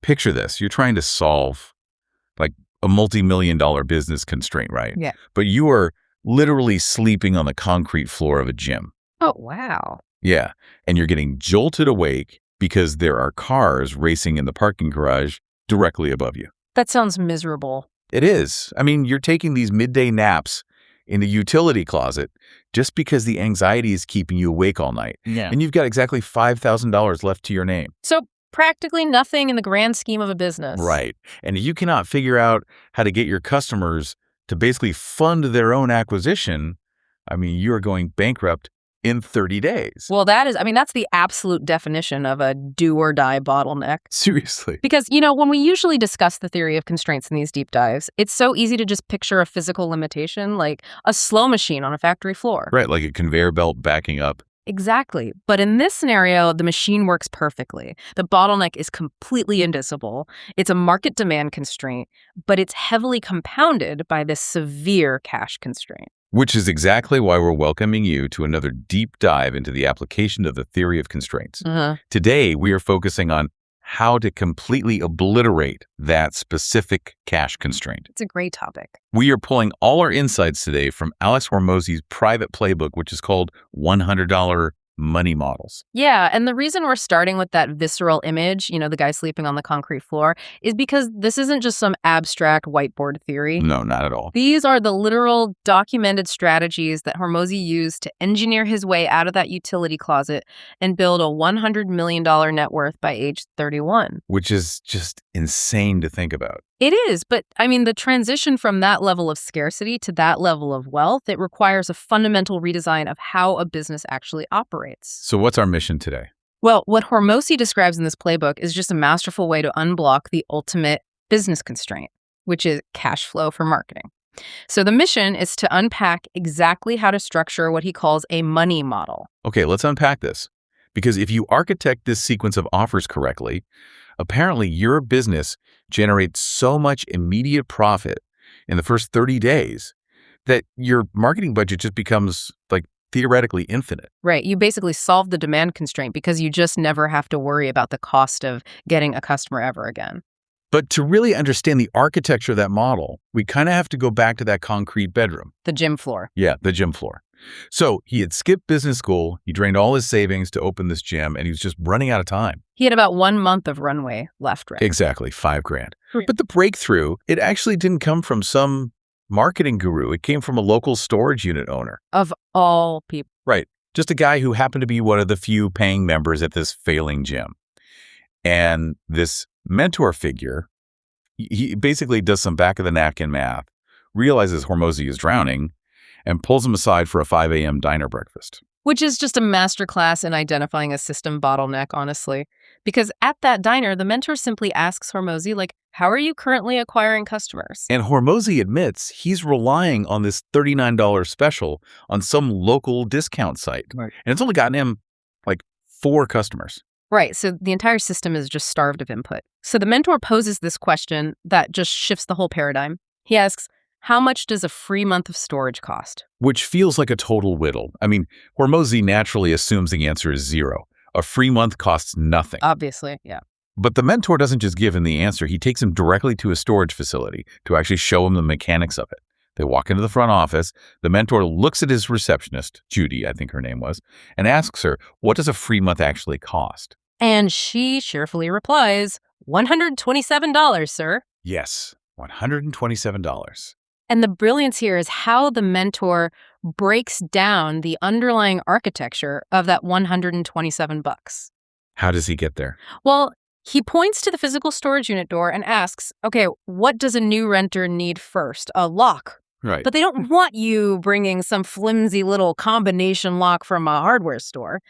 picture this. You're trying to solve like a multi-million-dollar business constraint, right? Yeah. But you are literally sleeping on the concrete floor of a gym. Oh, wow. Yeah. And you're getting jolted awake because there are cars racing in the parking garage directly above you. That sounds miserable. It is. I mean, you're taking these midday naps in the utility closet just because the anxiety is keeping you awake all night. Yeah. And you've got exactly $5,000 left to your name. So practically nothing in the grand scheme of a business. Right. And you cannot figure out how to get your customers to basically fund their own acquisition. I mean, you're going bankrupt in 30 days. Well, that's the absolute definition of a do or die bottleneck. Seriously. Because, when we usually discuss the theory of constraints in these deep dives, it's so easy to just picture a physical limitation, like a slow machine on a factory floor. Right, like a conveyor belt backing up. Exactly. But in this scenario, the machine works perfectly. The bottleneck is completely invisible. It's a market demand constraint, but it's heavily compounded by this severe cash constraint. Which is exactly why we're welcoming you to another deep dive into the application of the theory of constraints. Today, we are focusing on how to completely obliterate that specific cash constraint. It's a great topic. We are pulling all our insights today from Alex Hormozi's private playbook, which is called $100 Money Models. Yeah, and the reason we're starting with that visceral image, the guy sleeping on the concrete floor, is because this isn't just some abstract whiteboard theory. No, not at all. These are the literal documented strategies that Hormozi used to engineer his way out of that utility closet and build a $100 million net worth by age 31. Which is just insane to think about. It is, but the transition from that level of scarcity to that level of wealth, it requires a fundamental redesign of how a business actually operates. So what's our mission today? Well, what Hormozi describes in this playbook is just a masterful way to unblock the ultimate business constraint, which is cash flow for marketing. So the mission is to unpack exactly how to structure what he calls a money model. Okay, let's unpack this. Because if you architect this sequence of offers correctly, apparently your business generates so much immediate profit in the first 30 days that your marketing budget just becomes theoretically infinite. Right. You basically solve the demand constraint because you just never have to worry about the cost of getting a customer ever again. But to really understand the architecture of that model, we kind of have to go back to that concrete bedroom. The gym floor. Yeah, the gym floor. So he had skipped business school, he drained all his savings to open this gym, and he was just running out of time. He had about 1 month of runway left, right? Exactly, $5,000. But the breakthrough, it actually didn't come from some marketing guru. It came from a local storage unit owner. Of all people. Right. Just a guy who happened to be one of the few paying members at this failing gym. And this mentor figure, he basically does some back-of-the-napkin math, realizes Hormozi is drowning, and pulls him aside for a 5 a.m. diner breakfast. Which is just a masterclass in identifying a system bottleneck, honestly. Because at that diner, the mentor simply asks Hormozi, how are you currently acquiring customers? And Hormozi admits he's relying on this $39 special on some local discount site. Right. And it's only gotten him 4 customers. Right. So the entire system is just starved of input. So the mentor poses this question that just shifts the whole paradigm. He asks, how much does a free month of storage cost? Which feels like a total whittle. I mean, Hormozi naturally assumes the answer is 0. A free month costs nothing. Obviously, yeah. But the mentor doesn't just give him the answer. He takes him directly to a storage facility to actually show him the mechanics of it. They walk into the front office. The mentor looks at his receptionist, Judy, I think her name was, and asks her, what does a free month actually cost? And she cheerfully replies, $127, sir. Yes, $127. And the brilliance here is how the mentor breaks down the underlying architecture of that $127. How does he get there? Well, he points to the physical storage unit door and asks, okay, what does a new renter need first? A lock. Right. But they don't want you bringing some flimsy little combination lock from a hardware store.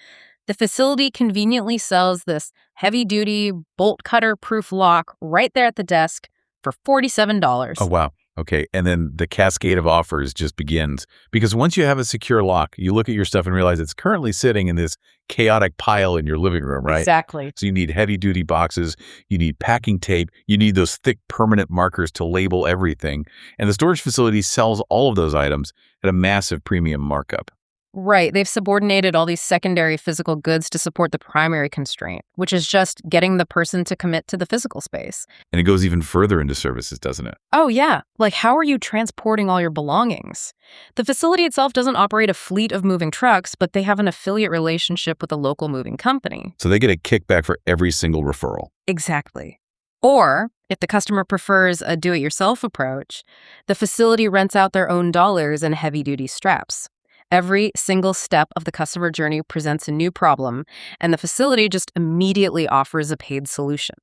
The facility conveniently sells this heavy-duty, bolt cutter-proof lock right there at the desk for $47. Oh, wow. Okay, and then the cascade of offers just begins. Because once you have a secure lock, you look at your stuff and realize it's currently sitting in this chaotic pile in your living room, right? Exactly. So you need heavy-duty boxes, you need packing tape, you need those thick permanent markers to label everything. And the storage facility sells all of those items at a massive premium markup. Right. They've subordinated all these secondary physical goods to support the primary constraint, which is just getting the person to commit to the physical space. And it goes even further into services, doesn't it? Oh, yeah. Like, how are you transporting all your belongings? The facility itself doesn't operate a fleet of moving trucks, but they have an affiliate relationship with a local moving company. So they get a kickback for every single referral. Exactly. Or, if the customer prefers a do-it-yourself approach, the facility rents out their own dollars and heavy-duty straps. Every single step of the customer journey presents a new problem, and the facility just immediately offers a paid solution.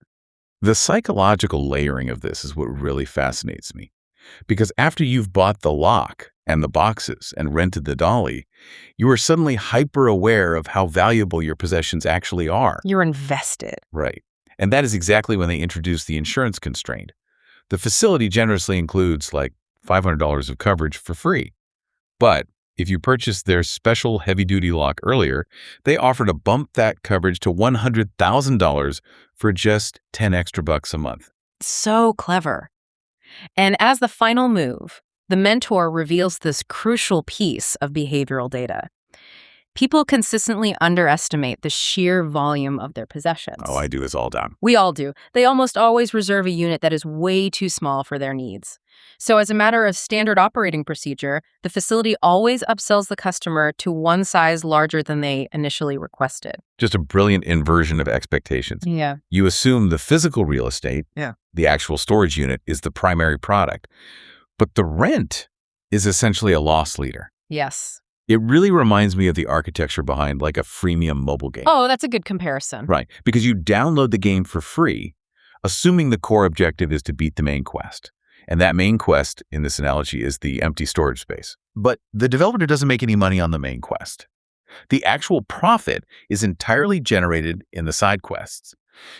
The psychological layering of this is what really fascinates me. Because after you've bought the lock and the boxes and rented the dolly, you are suddenly hyper-aware of how valuable your possessions actually are. You're invested. Right. And that is exactly when they introduced the insurance constraint. The facility generously includes like $500 of coverage for free. But if you purchased their special heavy-duty lock earlier, they offer to bump that coverage to $100,000 for just 10 extra bucks a month. So clever. And as the final move, the mentor reveals this crucial piece of behavioral data. People consistently underestimate the sheer volume of their possessions. Oh, I do this all down. We all do. They almost always reserve a unit that is way too small for their needs. So as a matter of standard operating procedure, the facility always upsells the customer to one size larger than they initially requested. Just a brilliant inversion of expectations. Yeah. You assume the physical real estate, Yeah. the actual storage unit, is the primary product. But the rent is essentially a loss leader. Yes. It really reminds me of the architecture behind like a freemium mobile game. Oh, that's a good comparison. Right, because you download the game for free, assuming the core objective is to beat the main quest. And that main quest, in this analogy, is the empty storage space. But the developer doesn't make any money on the main quest. The actual profit is entirely generated in the side quests.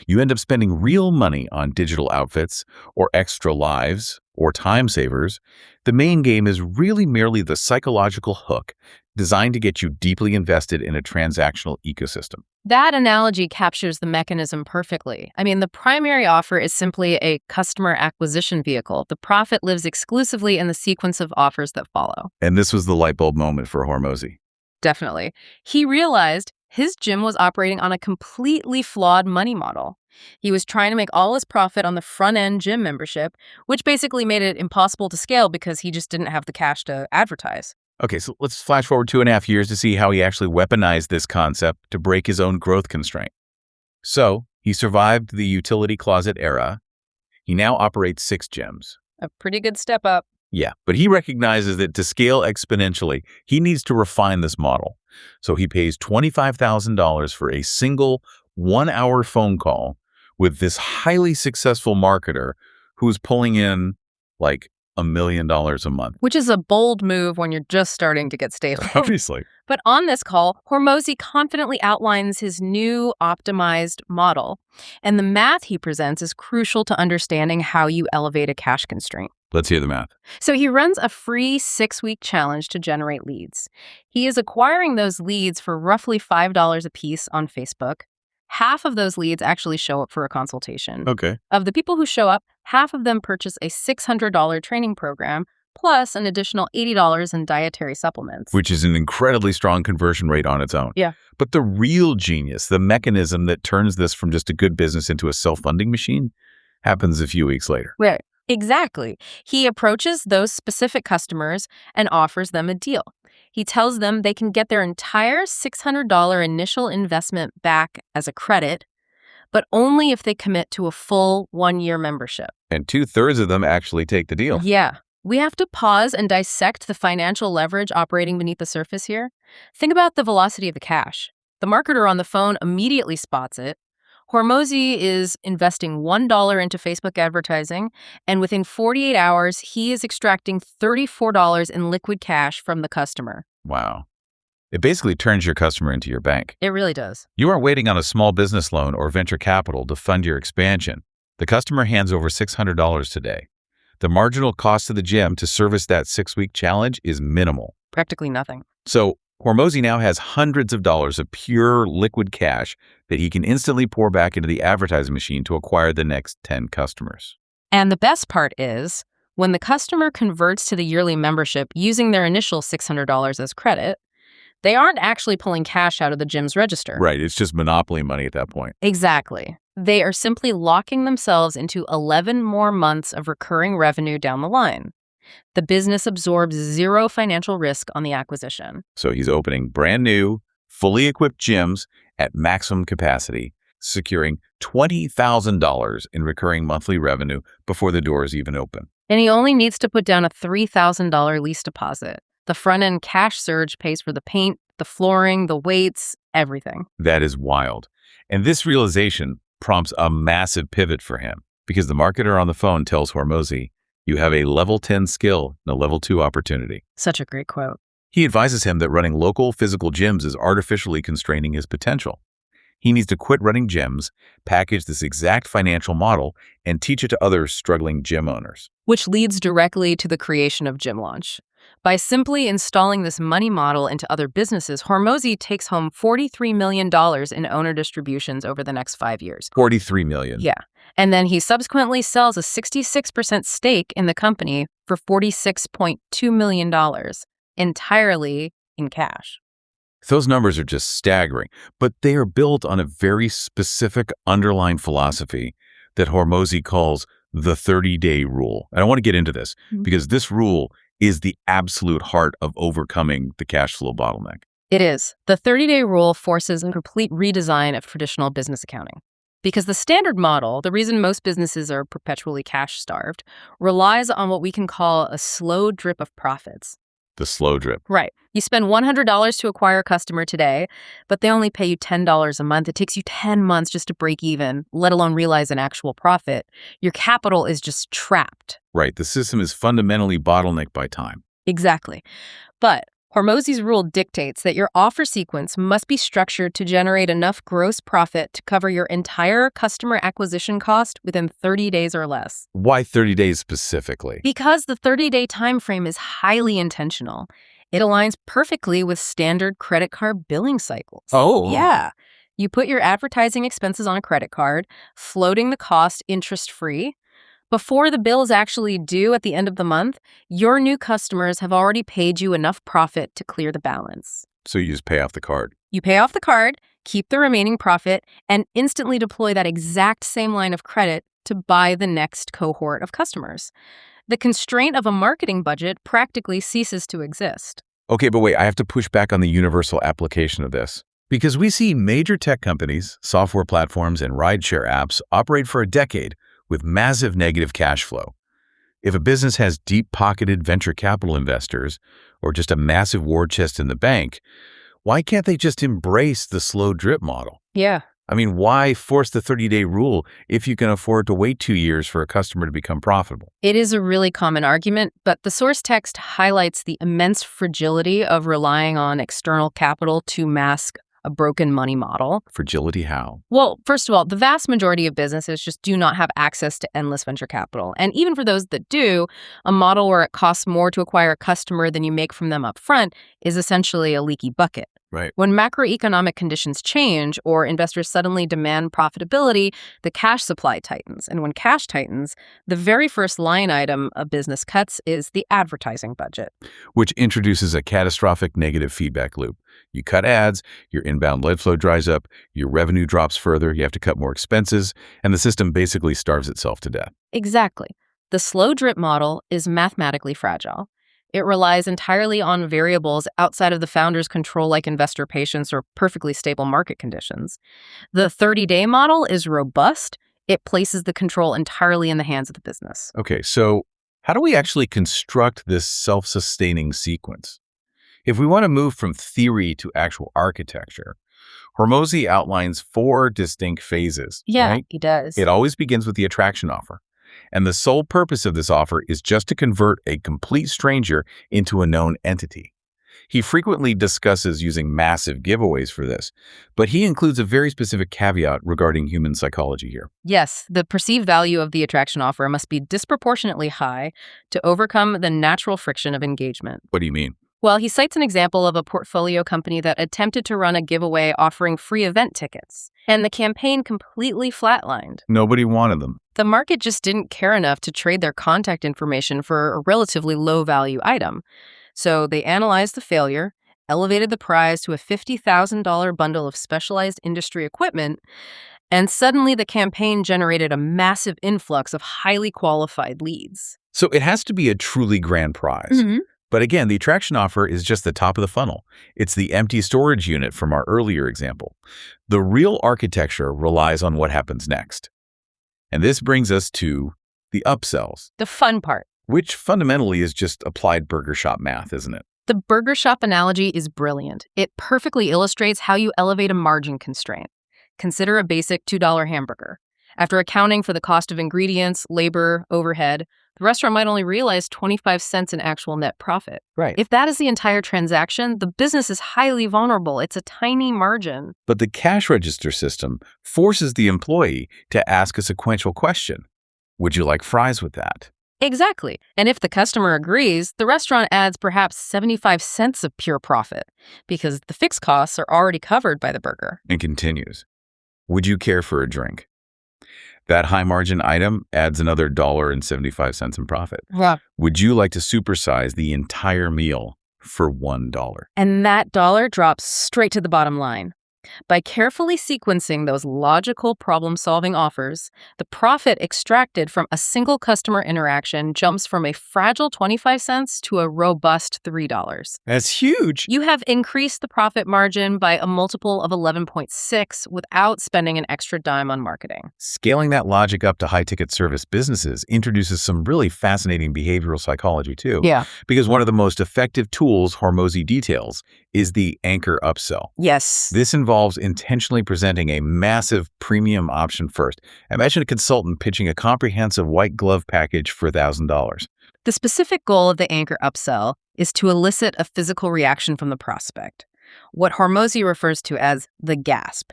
You end up spending real money on digital outfits or extra lives or time savers. The main game is really merely the psychological hook designed to get you deeply invested in a transactional ecosystem. That analogy captures the mechanism perfectly. I mean, the primary offer is simply a customer acquisition vehicle. The profit lives exclusively in the sequence of offers that follow. And this was the light bulb moment for Hormozi. Definitely. He realized his gym was operating on a completely flawed money model. He was trying to make all his profit on the front-end gym membership, which basically made it impossible to scale because he just didn't have the cash to advertise. Okay, so let's flash forward 2.5 years to see how he actually weaponized this concept to break his own growth constraint. So, he survived the utility closet era. He now operates 6 gyms. A pretty good step up. Yeah, but he recognizes that to scale exponentially, he needs to refine this model. So he pays $25,000 for a single 1-hour phone call with this highly successful marketer who's pulling in like $1 million a month. Which is a bold move when you're just starting to get stable. Obviously. But on this call, Hormozi confidently outlines his new optimized model, and the math he presents is crucial to understanding how you elevate a cash constraint. Let's hear the math. So he runs a free 6-week challenge to generate leads. He is acquiring those leads for roughly $5 a piece on Facebook. Half of those leads actually show up for a consultation. Okay. Of the people who show up, half of them purchase a $600 training program, plus an additional $80 in dietary supplements. Which is an incredibly strong conversion rate on its own. Yeah. But the real genius, the mechanism that turns this from just a good business into a self-funding machine, happens a few weeks later. Right. Exactly. He approaches those specific customers and offers them a deal. He tells them they can get their entire $600 initial investment back as a credit, but only if they commit to a full 1-year membership. And 2/3 of them actually take the deal. Yeah. We have to pause and dissect the financial leverage operating beneath the surface here. Think about the velocity of the cash. The marketer on the phone immediately spots it. Hormozi is investing $1 into Facebook advertising, and within 48 hours, he is extracting $34 in liquid cash from the customer. Wow. It basically turns your customer into your bank. It really does. You aren't waiting on a small business loan or venture capital to fund your expansion. The customer hands over $600 today. The marginal cost to the gym to service that 6-week challenge is minimal. Practically nothing. So Hormozi now has hundreds of dollars of pure liquid cash that he can instantly pour back into the advertising machine to acquire the next 10 customers. And the best part is, when the customer converts to the yearly membership using their initial $600 as credit, They aren't actually pulling cash out of the gym's register. Right. It's just monopoly money at that point. Exactly. They are simply locking themselves into 11 more months of recurring revenue down the line. The business absorbs zero financial risk on the acquisition. So he's opening brand new, fully equipped gyms at maximum capacity, securing $20,000 in recurring monthly revenue before the doors even open. And he only needs to put down a $3,000 lease deposit. The front-end cash surge pays for the paint, the flooring, the weights, everything. That is wild. And this realization prompts a massive pivot for him because the marketer on the phone tells Hormozi, you have a level 10 skill and a level 2 opportunity. Such a great quote. He advises him that running local physical gyms is artificially constraining his potential. He needs to quit running gyms, package this exact financial model, and teach it to other struggling gym owners. Which leads directly to the creation of Gym Launch. By simply installing this money model into other businesses, Hormozi takes home $43 million in owner distributions over the next 5 years. $43 million. Yeah. And then he subsequently sells a 66% stake in the company for $46.2 million, entirely in cash. Those numbers are just staggering, but they are built on a very specific underlying philosophy that Hormozi calls the 30-day rule. And I want to get into this because this rule is the absolute heart of overcoming the cash flow bottleneck. It is. The 30-day rule forces a complete redesign of traditional business accounting. Because the standard model, the reason most businesses are perpetually cash-starved, relies on what we can call a slow drip of profits. The slow drip. Right. You spend $100 to acquire a customer today, but they only pay you $10 a month. It takes you 10 months just to break even, let alone realize an actual profit. Your capital is just trapped. Right. The system is fundamentally bottlenecked by time. Exactly. But Hormozi's rule dictates that your offer sequence must be structured to generate enough gross profit to cover your entire customer acquisition cost within 30 days or less. Why 30 days specifically? Because the 30-day time frame is highly intentional. It aligns perfectly with standard credit card billing cycles. Oh. Yeah. You put your advertising expenses on a credit card, floating the cost interest-free. Before the bill is actually due at the end of the month, your new customers have already paid you enough profit to clear the balance. So you just pay off the card. You pay off the card, keep the remaining profit, and instantly deploy that exact same line of credit to buy the next cohort of customers. The constraint of a marketing budget practically ceases to exist. Okay, but wait, I have to push back on the universal application of this. Because we see major tech companies, software platforms, and rideshare apps operate for a decade with massive negative cash flow. If a business has deep-pocketed venture capital investors or just a massive war chest in the bank, why can't they just embrace the slow drip model? Yeah. I mean, why force the 30-day rule if you can afford to wait 2 years for a customer to become profitable? It is a really common argument, but the source text highlights the immense fragility of relying on external capital to mask a broken money model. Fragility how? Well, first of all, the vast majority of businesses just do not have access to endless venture capital. And even for those that do, a model where it costs more to acquire a customer than you make from them up front is essentially a leaky bucket. Right. When macroeconomic conditions change or investors suddenly demand profitability, the cash supply tightens. And when cash tightens, the very first line item a business cuts is the advertising budget. Which introduces a catastrophic negative feedback loop. You cut ads, your inbound lead flow dries up, your revenue drops further, you have to cut more expenses, and the system basically starves itself to death. Exactly. The slow drip model is mathematically fragile. It relies entirely on variables outside of the founder's control, like investor patience or perfectly stable market conditions. The 30-day model is robust. It places the control entirely in the hands of the business. Okay, so how do we actually construct this self-sustaining sequence? If we want to move from theory to actual architecture, Hormozi outlines 4 distinct phases. Yeah, right? he does. It always begins with the attraction offer. And the sole purpose of this offer is just to convert a complete stranger into a known entity. He frequently discusses using massive giveaways for this, but he includes a very specific caveat regarding human psychology here. Yes, the perceived value of the attraction offer must be disproportionately high to overcome the natural friction of engagement. What do you mean? Well, he cites an example of a portfolio company that attempted to run a giveaway offering free event tickets, and the campaign completely flatlined. Nobody wanted them. The market just didn't care enough to trade their contact information for a relatively low-value item. So they analyzed the failure elevated the price to a $50,000 bundle of specialized industry equipment, and suddenly the campaign generated a massive influx of highly qualified leads. So it has to be a truly grand prize. But again, the attraction offer is just the top of the funnel. It's the empty storage unit from our earlier example. The real architecture relies on what happens next. And this brings us to the upsells, The fun part. which fundamentally is just applied burger shop math, isn't it? The burger shop analogy is brilliant. It perfectly illustrates how you elevate a margin constraint. Consider a basic $2 hamburger. After accounting for the cost of ingredients, labor, overhead, the restaurant might only realize 25 cents in actual net profit. Right. If that is the entire transaction, the business is highly vulnerable. It's a tiny margin. But the cash register system forces the employee to ask a sequential question. Would you like fries with that? Exactly. And if the customer agrees, the restaurant adds perhaps 75 cents of pure profit because the fixed costs are already covered by the burger. And continues. Would you care for a drink? That high-margin item adds another $1.75 in profit. Wow. Would you like to supersize the entire meal for $1? And that dollar drops straight to the bottom line. By carefully sequencing those logical problem-solving offers, the profit extracted from a single customer interaction jumps from a fragile 25 cents to a robust $3. That's huge. You have increased the profit margin by a multiple of 11.6 without spending an extra dime on marketing. Scaling that logic up to high-ticket service businesses introduces some really fascinating behavioral psychology, too. Yeah. Because one of the most effective tools Hormozi details is the anchor upsell. Yes. This involves intentionally presenting a massive premium option first. Imagine a consultant pitching a comprehensive white glove package for $1,000. The specific goal of the anchor upsell is to elicit a physical reaction from the prospect, what Hormozi refers to as the gasp.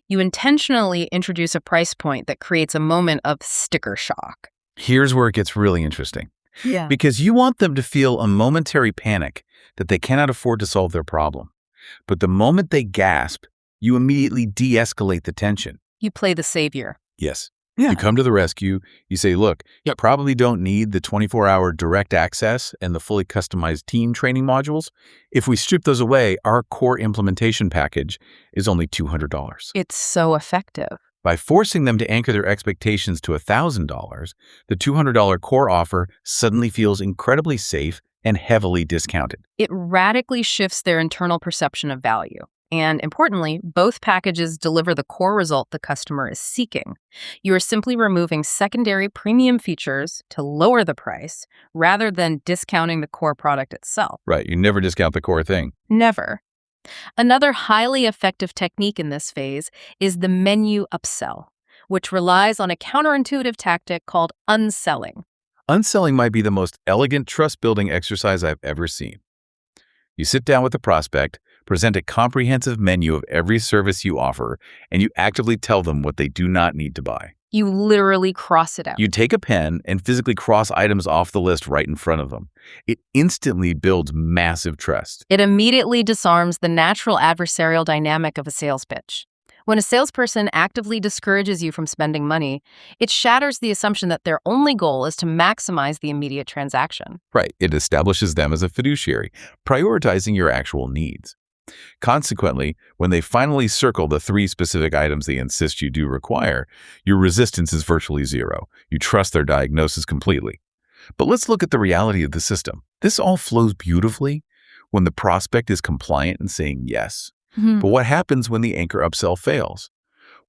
You intentionally introduce a price point that creates a moment of sticker shock. Here's where it gets really interesting. Yeah. Because you want them to feel a momentary panic that they cannot afford to solve their problem. But the moment they gasp, you immediately de-escalate the tension. You play the savior. Yes. Yeah. You come to the rescue. You say, look, you probably don't need the 24-hour direct access and the fully customized team training modules. If we strip those away, our core implementation package is only $200. It's so effective. By forcing them to anchor their expectations to $1,000, the $200 core offer suddenly feels incredibly safe and heavily discounted. It radically shifts their internal perception of value. And importantly, both packages deliver the core result the customer is seeking. You are simply removing secondary premium features to lower the price rather than discounting the core product itself. Right. You never discount the core thing. Never. Another highly effective technique in this phase is the menu upsell, which relies on a counterintuitive tactic called unselling. Unselling might be the most elegant trust-building exercise I've ever seen. You sit down with the prospect, present a comprehensive menu of every service you offer, and you actively tell them what they do not need to buy. You literally cross it out. You take a pen and physically cross items off the list right in front of them. It instantly builds massive trust. It immediately disarms the natural adversarial dynamic of a sales pitch. When a salesperson actively discourages you from spending money, it shatters the assumption that their only goal is to maximize the immediate transaction. Right. It establishes them as a fiduciary, prioritizing your actual needs. Consequently, when they finally circle the 3 specific items they insist you do require, your resistance is virtually zero. You trust their diagnosis completely. But let's look at the reality of the system. This all flows beautifully when the prospect is compliant and saying yes. But what happens when the anchor upsell fails?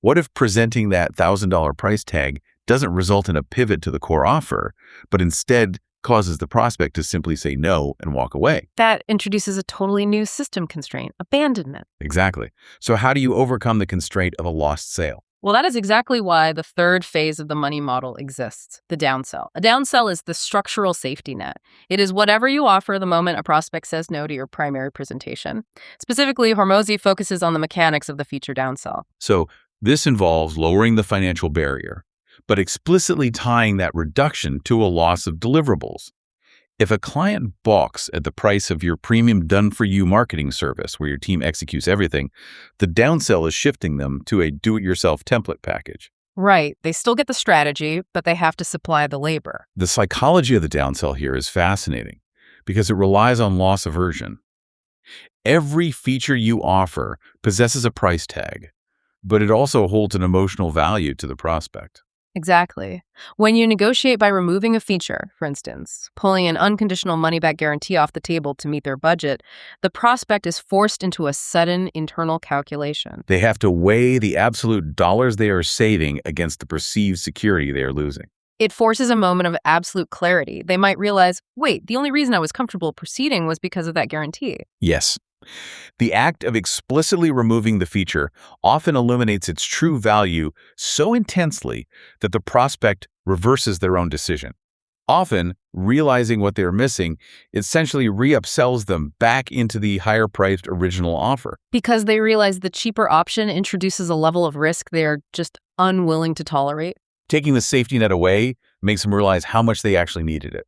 What if presenting that $1,000 price tag doesn't result in a pivot to the core offer, but instead causes the prospect to simply say no and walk away? That introduces a totally new system constraint, abandonment. Exactly. So how do you overcome the constraint of a lost sale? Well, that is exactly why the third phase of the money model exists, the downsell. A downsell is the structural safety net. It is whatever you offer the moment a prospect says no to your primary presentation. Specifically, Hormozi focuses on the mechanics of the feature downsell. So this involves lowering the financial barrier, but explicitly tying that reduction to a loss of deliverables. If a client balks at the price of your premium done-for-you marketing service where your team executes everything, the downsell is shifting them to a do-it-yourself template package. Right. They still get the strategy, but they have to supply the labor. The psychology of the downsell here is fascinating because it relies on loss aversion. Every feature you offer possesses a price tag, but it also holds an emotional value to the prospect. Exactly. When you negotiate by removing a feature, for instance, pulling an unconditional money-back guarantee off the table to meet their budget, the prospect is forced into a sudden internal calculation. They have to weigh the absolute dollars they are saving against the perceived security they are losing. It forces a moment of absolute clarity. They might realize, wait, the only reason I was comfortable proceeding was because of that guarantee. Yes. The act of explicitly removing the feature often illuminates its true value so intensely that the prospect reverses their own decision. Often, realizing what they are missing essentially re-upsells them back into the higher-priced original offer. Because they realize the cheaper option introduces a level of risk they are just unwilling to tolerate. Taking the safety net away makes them realize how much they actually needed it.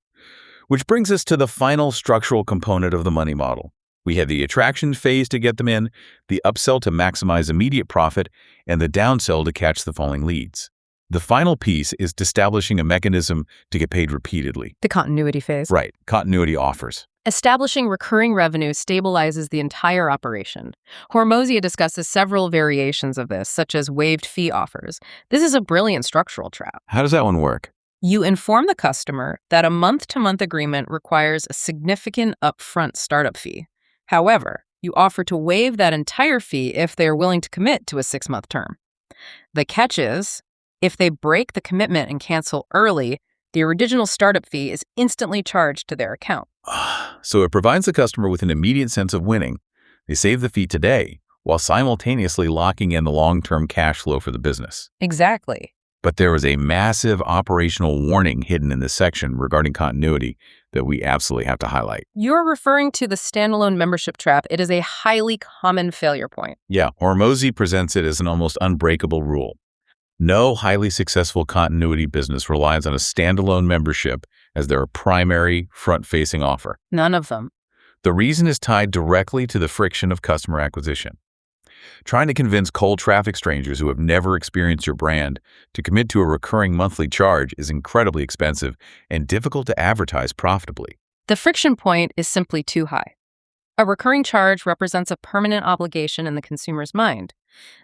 Which brings us to the final structural component of the money model. We have the attraction phase to get them in, the upsell to maximize immediate profit, and the downsell to catch the falling leads. The final piece is establishing a mechanism to get paid repeatedly. The continuity phase. Right, continuity offers. Establishing recurring revenue stabilizes the entire operation. Hormozi discusses several variations of this, such as waived fee offers. This is a brilliant structural trap. How does that one work? You inform the customer that a month-to-month agreement requires a significant upfront startup fee. However, you offer to waive that entire fee if they are willing to commit to a 6-month term. The catch is, if they break the commitment and cancel early, the original startup fee is instantly charged to their account. So it provides the customer with an immediate sense of winning. They save the fee today while simultaneously locking in the long-term cash flow for the business. Exactly. But there was a massive operational warning hidden in this section regarding continuity that we absolutely have to highlight. You're referring to the standalone membership trap. It is a highly common failure point. Yeah, Hormozi presents it as an almost unbreakable rule. No highly successful continuity business relies on a standalone membership as their primary front-facing offer. None of them. The reason is tied directly to the friction of customer acquisition. Trying to convince cold traffic strangers who have never experienced your brand to commit to a recurring monthly charge is incredibly expensive and difficult to advertise profitably. The friction point is simply too high. A recurring charge represents a permanent obligation in the consumer's mind.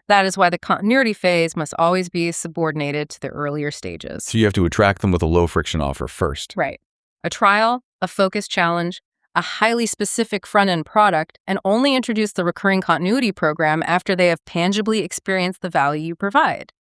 That is why the continuity phase must always be subordinated to the earlier stages. So you have to attract them with a low-friction offer first. Right. A trial, a focus challenge, a highly specific front-end product, and only introduce the recurring continuity program after they have tangibly experienced the value you provide.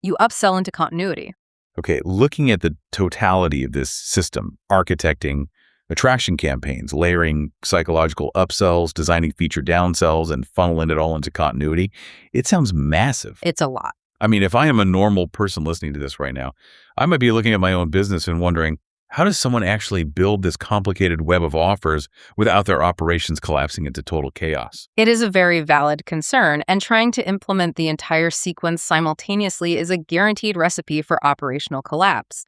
You upsell into continuity. Okay, looking at the totality of this system, architecting attraction campaigns, layering psychological upsells, designing feature downsells, and funneling it all into continuity, it sounds massive. It's a lot. I mean, if I am a normal person listening to this right now, I might be looking at my own business and wondering, how does someone actually build this complicated web of offers without their operations collapsing into total chaos? It is a very valid concern, and trying to implement the entire sequence simultaneously is a guaranteed recipe for operational collapse.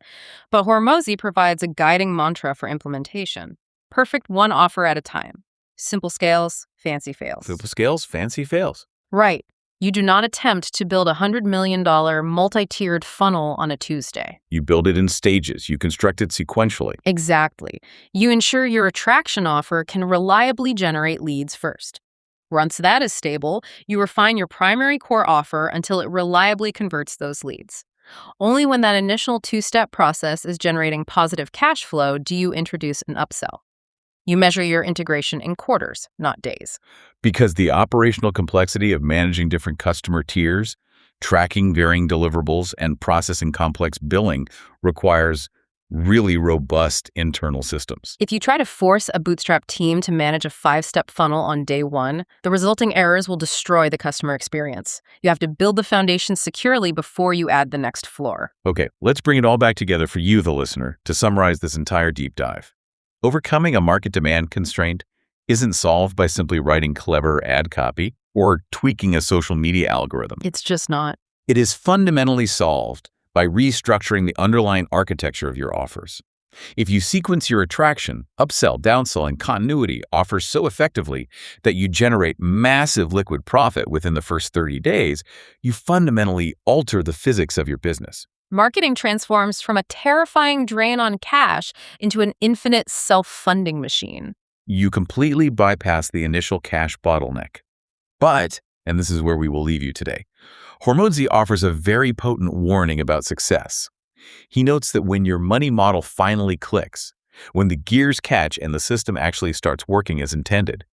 But Hormozi provides a guiding mantra for implementation. Perfect one offer at a time. Simple scales, fancy fails. Simple scales, fancy fails. Right. You do not attempt to build a $100 million multi-tiered funnel on a Tuesday. You build it in stages. You construct it sequentially. Exactly. You ensure your attraction offer can reliably generate leads first. Once that is stable, you refine your primary core offer until it reliably converts those leads. Only when that initial two-step process is generating positive cash flow do you introduce an upsell. You measure your integration in quarters, not days. Because the operational complexity of managing different customer tiers, tracking varying deliverables, and processing complex billing requires really robust internal systems. If you try to force a bootstrap team to manage a 5-step funnel on day one, the resulting errors will destroy the customer experience. You have to build the foundation securely before you add the next floor. Okay, let's bring it all back together for you, the listener, to summarize this entire deep dive. Overcoming a market demand constraint isn't solved by simply writing clever ad copy or tweaking a social media algorithm. It's just not. It is fundamentally solved by restructuring the underlying architecture of your offers. If you sequence your attraction, upsell, downsell, and continuity offers so effectively that you generate massive liquid profit within the first 30 days, you fundamentally alter the physics of your business. Marketing transforms from a terrifying drain on cash into an infinite self-funding machine. You completely bypass the initial cash bottleneck. But, and this is where we will leave you today, Hormozi offers a very potent warning about success. He notes that when your money model finally clicks, when the gears catch and the system actually starts working as intended,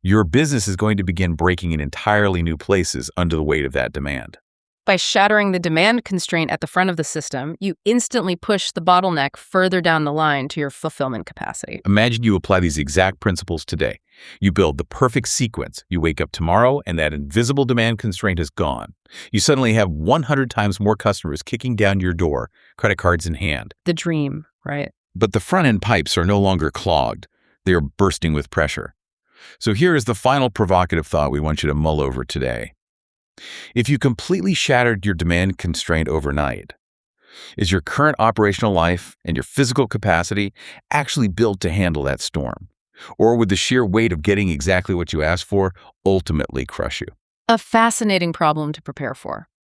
your business is going to begin breaking in entirely new places under the weight of that demand. By shattering the demand constraint at the front of the system, you instantly push the bottleneck further down the line to your fulfillment capacity. Imagine you apply these exact principles today. You build the perfect sequence. You wake up tomorrow and that invisible demand constraint is gone. You suddenly have 100 times more customers kicking down your door, credit cards in hand. The dream, right? But the front-end pipes are no longer clogged. They are bursting with pressure. So here is the final provocative thought we want you to mull over today. If you completely shattered your demand constraint overnight, is your current operational life and your physical capacity actually built to handle that storm? Or would the sheer weight of getting exactly what you asked for ultimately crush you? A fascinating problem to prepare for.